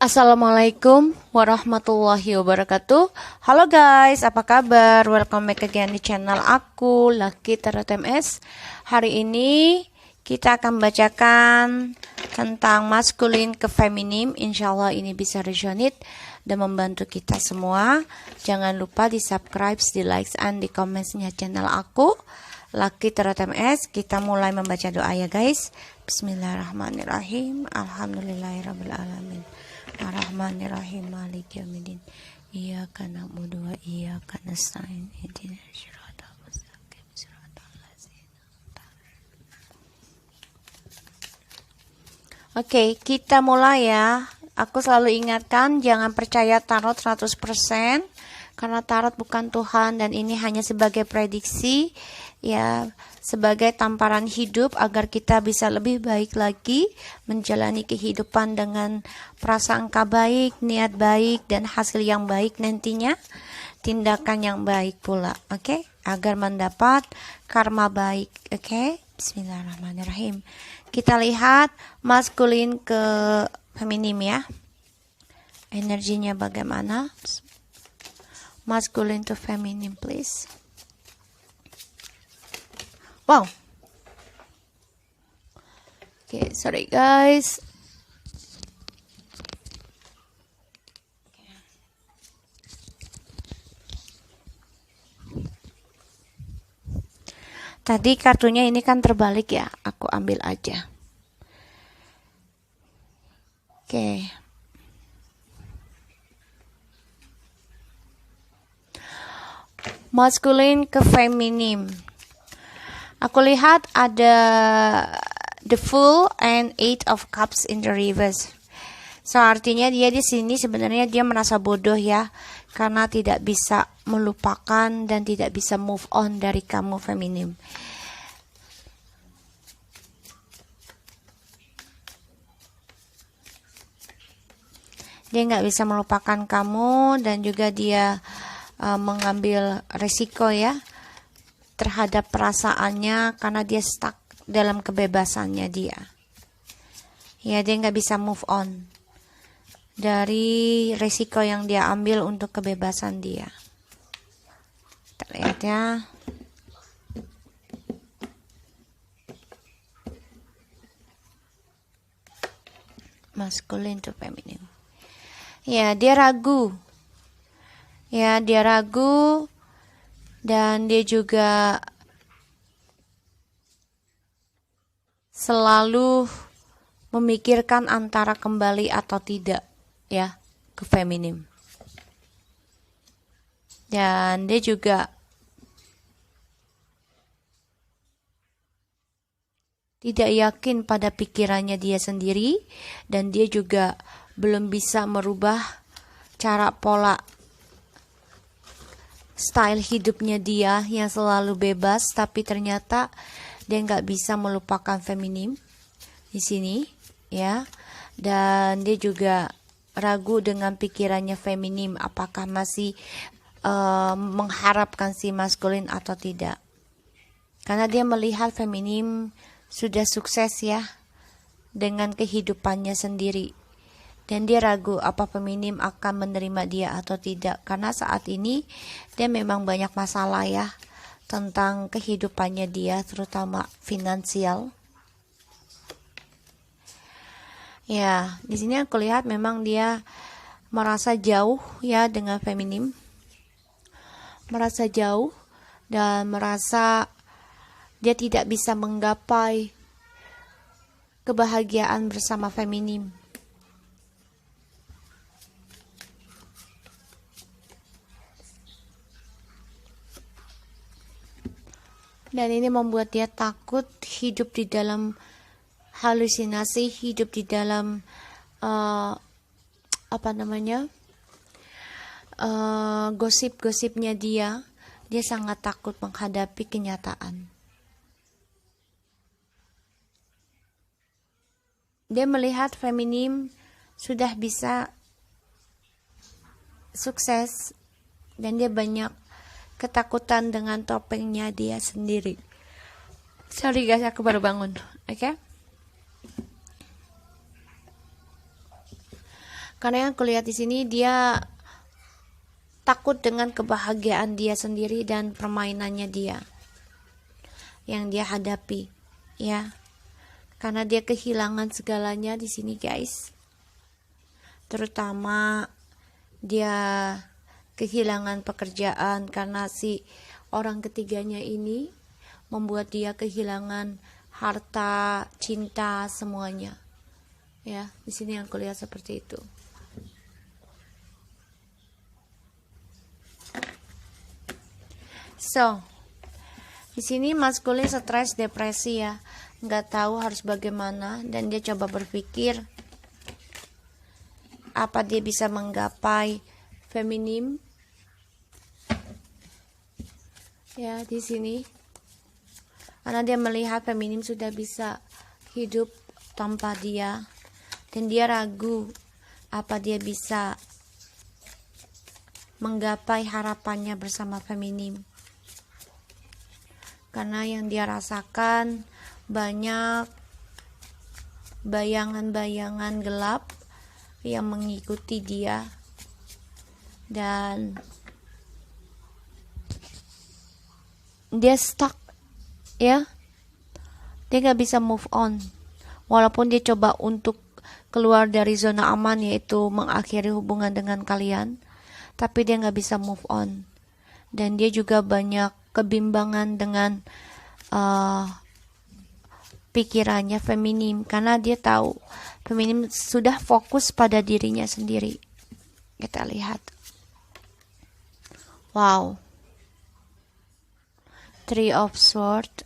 Assalamualaikum warahmatullahi wabarakatuh. Halo guys, apa kabar? Welcome back again di channel aku, Lucky Tarot MS. Hari ini kita akan bacakan tentang maskulin ke feminim. Insyaallah ini bisa resonate dan membantu kita semua. Jangan lupa di subscribe, di likes, and di comments-nya channel aku, Lucky Tarot MS. Kita mulai membaca doa ya guys. Bismillahirrahmanirrahim. Alhamdulillahirabbil alamin. Ar-Rahmanir-Rahim, Maliki Yaumiddin. Iyyaka na'budu wa iyyaka nasta'in. Ihdinas siratal mustaqim, siratal ladzina an'amta 'alaihim. Oke, kita mulai ya. Aku selalu ingatkan jangan percaya tarot 100% karena tarot bukan Tuhan dan ini hanya sebagai prediksi ya, sebagai tamparan hidup agar kita bisa lebih baik lagi menjalani kehidupan dengan prasangka baik, niat baik, dan hasil yang baik nantinya, tindakan yang baik pula, oke? Agar mendapat karma baik, oke? Bismillahirrahmanirrahim. Kita lihat maskulin ke feminim ya. Energinya bagaimana? Maskulin to feminim, please. Wow. Oke, sorry guys. Tadi kartunya ini kan terbalik ya. Aku ambil aja. Oke. Maskulin ke feminim. Aku lihat ada the Fool and Eight of Cups in the reverse. So artinya dia di sini sebenarnya dia merasa bodoh ya, karena tidak bisa melupakan dan tidak bisa move on dari kamu feminim. Dia nggak bisa melupakan kamu dan juga dia mengambil resiko ya terhadap perasaannya karena dia stuck dalam kebebasannya dia. Ya, dia nggak bisa move on dari resiko yang dia ambil untuk kebebasan dia. Kita lihat ya. Masculine to feminine. Ya, dia ragu. Ya, dia ragu. Dan dia juga selalu memikirkan antara kembali atau tidak ya ke feminim. Dan dia juga tidak yakin pada pikirannya dia sendiri dan dia juga belum bisa merubah cara pola style hidupnya dia yang selalu bebas, tapi ternyata dia nggak bisa melupakan feminim di sini, ya. Dan dia juga ragu dengan pikirannya feminim, apakah masih mengharapkan si maskulin atau tidak. Karena dia melihat feminim sudah sukses ya dengan kehidupannya sendiri. Dan dia ragu apa feminim akan menerima dia atau tidak. Karena saat ini dia memang banyak masalah ya tentang kehidupannya dia, terutama finansial. Ya, di sini aku lihat memang dia merasa jauh ya dengan feminim. Merasa jauh dan merasa dia tidak bisa menggapai kebahagiaan bersama feminim. Dan ini membuat dia takut hidup di dalam halusinasi, hidup di dalam gosip-gosipnya dia. Dia sangat takut menghadapi kenyataan. Dia melihat feminim sudah bisa sukses dan dia banyak ketakutan dengan topengnya dia sendiri. Sorry guys, aku baru bangun. Oke? Karena yang kulihat di sini dia takut dengan kebahagiaan dia sendiri dan permainannya dia yang dia hadapi, ya. Karena dia kehilangan segalanya di sini, guys. Terutama dia kehilangan pekerjaan karena si orang ketiganya ini membuat dia kehilangan harta, cinta, semuanya. Ya, di sini yang kulihat seperti itu. So, di sini maskulin stres, depresi ya, nggak tahu harus bagaimana, dan dia coba berpikir apa dia bisa menggapai feminim. Ya, di sini karena dia melihat feminim sudah bisa hidup tanpa dia, dan dia ragu apa dia bisa menggapai harapannya bersama feminim. Karena yang dia rasakan banyak bayangan-bayangan gelap yang mengikuti dia, dan dia stuck, ya. Dia gak bisa move on walaupun dia coba untuk keluar dari zona aman, yaitu mengakhiri hubungan dengan kalian, tapi dia gak bisa move on. Dan dia juga banyak kebimbangan dengan pikirannya feminim, karena dia tahu feminim sudah fokus pada dirinya sendiri. Kita lihat, wow, Three of Swords.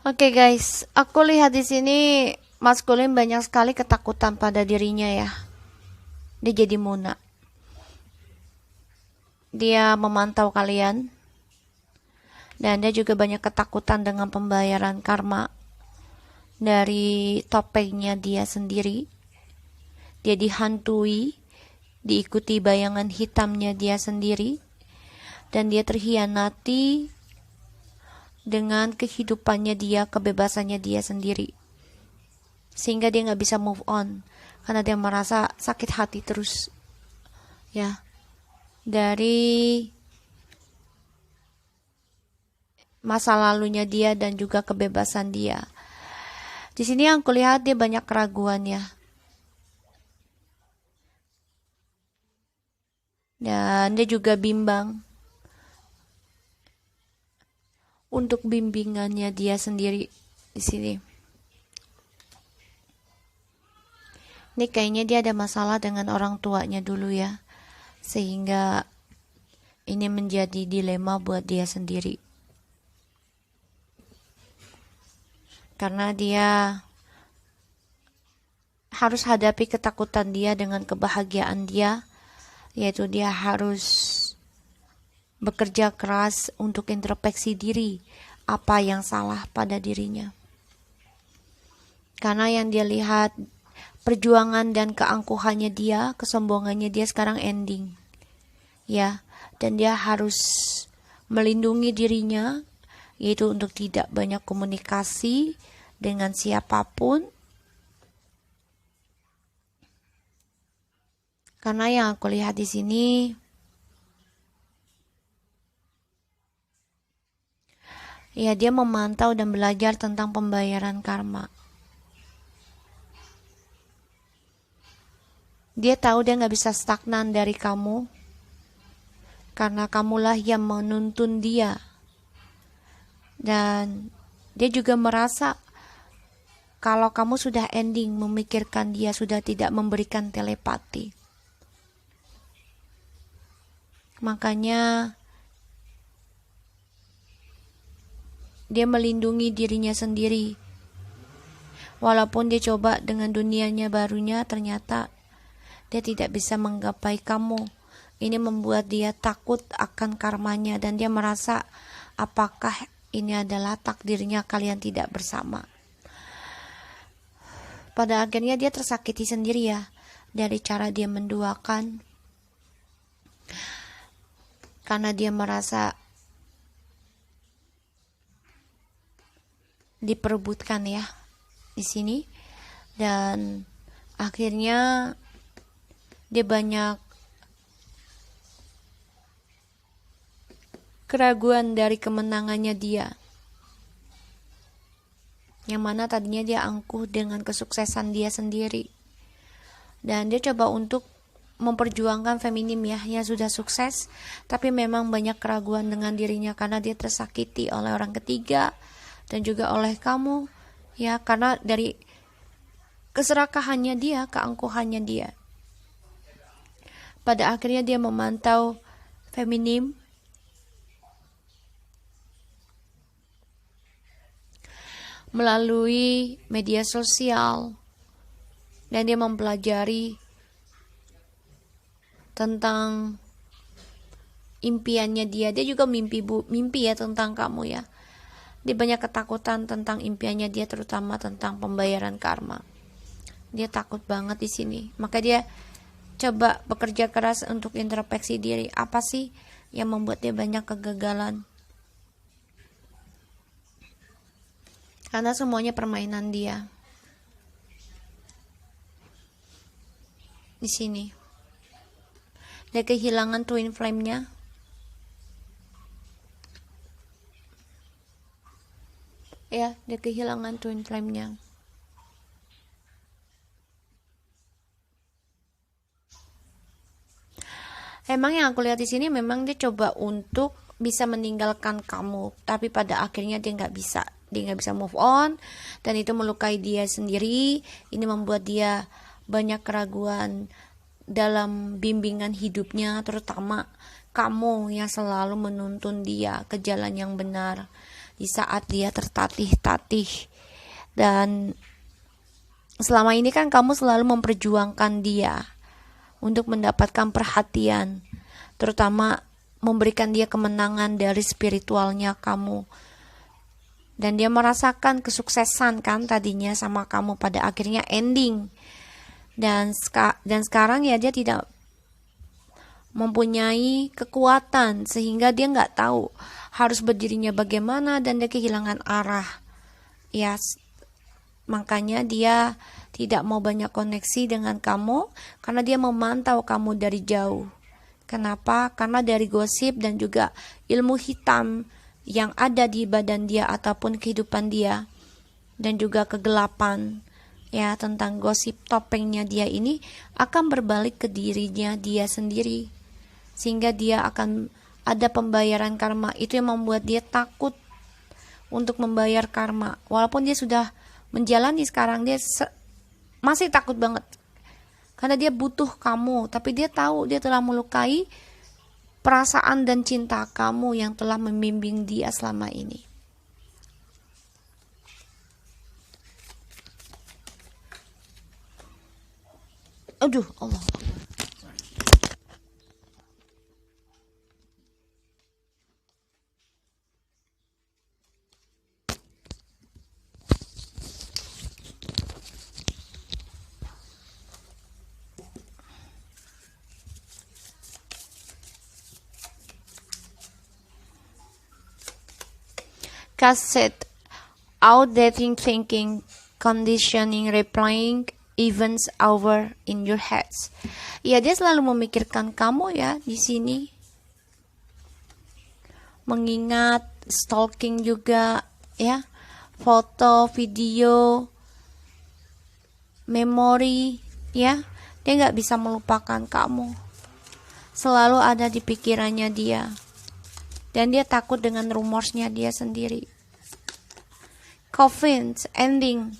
Oke guys, aku lihat di sini maskulin banyak sekali ketakutan pada dirinya ya. Dia jadi muna. Dia memantau kalian, dan dia juga banyak ketakutan dengan pembayaran karma dari topengnya dia sendiri. Dia dihantui, diikuti bayangan hitamnya dia sendiri, dan dia terhianati dengan kehidupannya dia, kebebasannya dia sendiri, sehingga dia nggak bisa move on karena dia merasa sakit hati terus, ya, dari masa lalunya dia dan juga kebebasan dia. Di sini yang kulihat dia banyak keraguan ya, dan dia juga bimbang untuk bimbingannya dia sendiri di sini. Ini kayaknya dia ada masalah dengan orang tuanya dulu ya, sehingga ini menjadi dilema buat dia sendiri. Karena dia harus hadapi ketakutan dia dengan kebahagiaan dia, yaitu dia harus bekerja keras untuk introspeksi diri, apa yang salah pada dirinya. Karena yang dia lihat, perjuangan dan keangkuhannya dia, kesombongannya dia sekarang ending, ya. Dan dia harus melindungi dirinya, yaitu untuk tidak banyak komunikasi dengan siapapun. Karena yang aku lihat di sini, ya, dia memantau dan belajar tentang pembayaran karma. Dia tahu dia gak bisa stagnan dari kamu, karena kamulah yang menuntun dia. Dan dia juga merasa kalau kamu sudah ending memikirkan dia sudah tidak memberikan telepati. Makanya dia melindungi dirinya sendiri. Walaupun dia coba dengan dunianya barunya, ternyata dia tidak bisa menggapai kamu. Ini membuat dia takut akan karmanya dan dia merasa apakah ini adalah takdirnya kalian tidak bersama. Pada akhirnya dia tersakiti sendiri ya, dari cara dia menduakan. Karena dia merasa diperebutkan ya di sini, dan akhirnya dia banyak keraguan dari kemenangannya dia, yang mana tadinya dia angkuh dengan kesuksesan dia sendiri, dan dia coba untuk memperjuangkan feminim ya, yang sudah sukses, tapi memang banyak keraguan dengan dirinya karena dia tersakiti oleh orang ketiga dan juga oleh kamu ya, karena dari keserakahannya dia, keangkuhannya dia. Pada akhirnya dia memantau feminim melalui media sosial, dan dia mempelajari tentang impiannya dia. Dia juga mimpi ya tentang kamu ya. Dia banyak ketakutan tentang impiannya dia, terutama tentang pembayaran karma. Dia takut banget di sini. Maka dia coba bekerja keras untuk introspeksi diri. Apa sih yang membuat dia banyak kegagalan? Karena semuanya permainan dia. Di sini. Dia kehilangan twin flame-nya. Ya, dia kehilangan twin flame-nya. Emang yang aku lihat di sini memang dia coba untuk bisa meninggalkan kamu, tapi pada akhirnya dia nggak bisa. Dia nggak bisa move on, dan itu melukai dia sendiri. Ini membuat dia banyak keraguan dalam bimbingan hidupnya, terutama kamu yang selalu menuntun dia ke jalan yang benar di saat dia tertatih-tatih. Dan selama ini kan kamu selalu memperjuangkan dia untuk mendapatkan perhatian, terutama memberikan dia kemenangan dari spiritualnya kamu. Dan dia merasakan kesuksesan kan tadinya sama kamu, pada akhirnya ending. Dan sekarang ya dia tidak mempunyai kekuatan, sehingga dia nggak tahu harus berdirinya bagaimana, dan dia kehilangan arah ya. Makanya dia tidak mau banyak koneksi dengan kamu, karena dia memantau kamu dari jauh. Kenapa? Karena dari gosip dan juga ilmu hitam yang ada di badan dia ataupun kehidupan dia, dan juga kegelapan ya tentang gosip topengnya dia ini akan berbalik ke dirinya dia sendiri, sehingga dia akan ada pembayaran karma. Itu yang membuat dia takut untuk membayar karma. Walaupun dia sudah menjalani sekarang, dia masih takut banget karena dia butuh kamu, tapi dia tahu dia telah melukai perasaan dan cinta kamu yang telah membimbing dia selama ini. Aduh, Allah. Cassette, outdating thinking, conditioning, replaying events over in your heads. Ya, dia selalu memikirkan kamu ya di sini. Mengingat, stalking juga ya. Foto, video, memori ya. Dia nggak bisa melupakan kamu. Selalu ada di pikirannya dia. Dan dia takut dengan rumorsnya dia sendiri. Coffins, ending,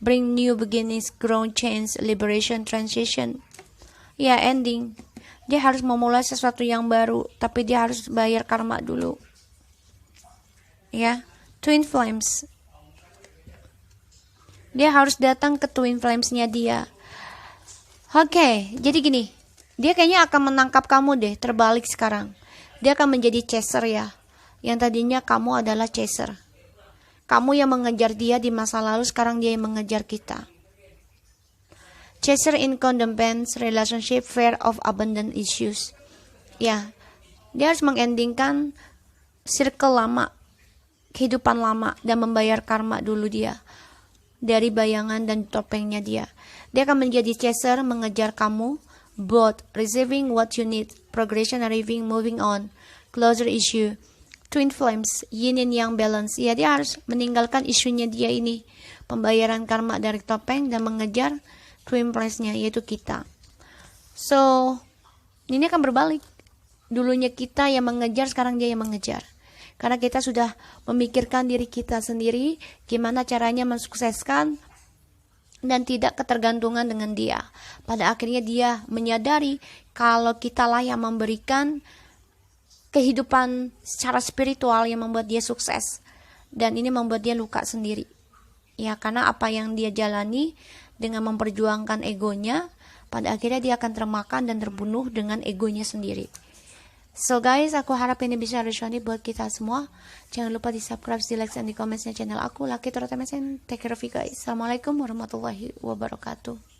bring new beginnings, growth, change, liberation, transition. Ya, ending. Dia harus memulai sesuatu yang baru, tapi dia harus bayar karma dulu. Ya, twin flames. Dia harus datang ke twin flames-nya dia. Oke, jadi gini. Dia kayaknya akan menangkap kamu deh, terbalik sekarang. Dia akan menjadi chaser ya. Yang tadinya kamu adalah chaser. Kamu yang mengejar dia di masa lalu, sekarang dia yang mengejar kita. Chaser in codependent relationship, fear of abandon issues. Ya, dia harus mengendingkan circle lama, kehidupan lama, dan membayar karma dulu dia. Dari bayangan dan topengnya dia. Dia akan menjadi chaser, mengejar kamu, both receiving what you need, progression, arriving, moving on, closer issue. Twin flames, yin and yang balance. Ya, dia harus meninggalkan isunya dia ini, pembayaran karma dari topeng, dan mengejar twin flames-nya, yaitu kita. So, ini akan berbalik. Dulunya kita yang mengejar, sekarang dia yang mengejar. Karena kita sudah memikirkan diri kita sendiri, gimana caranya mensukseskan dan tidak ketergantungan dengan dia. Pada akhirnya dia menyadari kalau kitalah yang memberikan kehidupan secara spiritual yang membuat dia sukses. Dan ini membuat dia luka sendiri. Ya, karena apa yang dia jalani dengan memperjuangkan egonya, pada akhirnya dia akan termakan dan terbunuh dengan egonya sendiri. So guys, aku harap ini bisa resonate buat kita semua. Jangan lupa di subscribe, di like, dan di komennya channel aku, Lucky Tarot MSN. Take care of you guys. Assalamualaikum warahmatullahi wabarakatuh.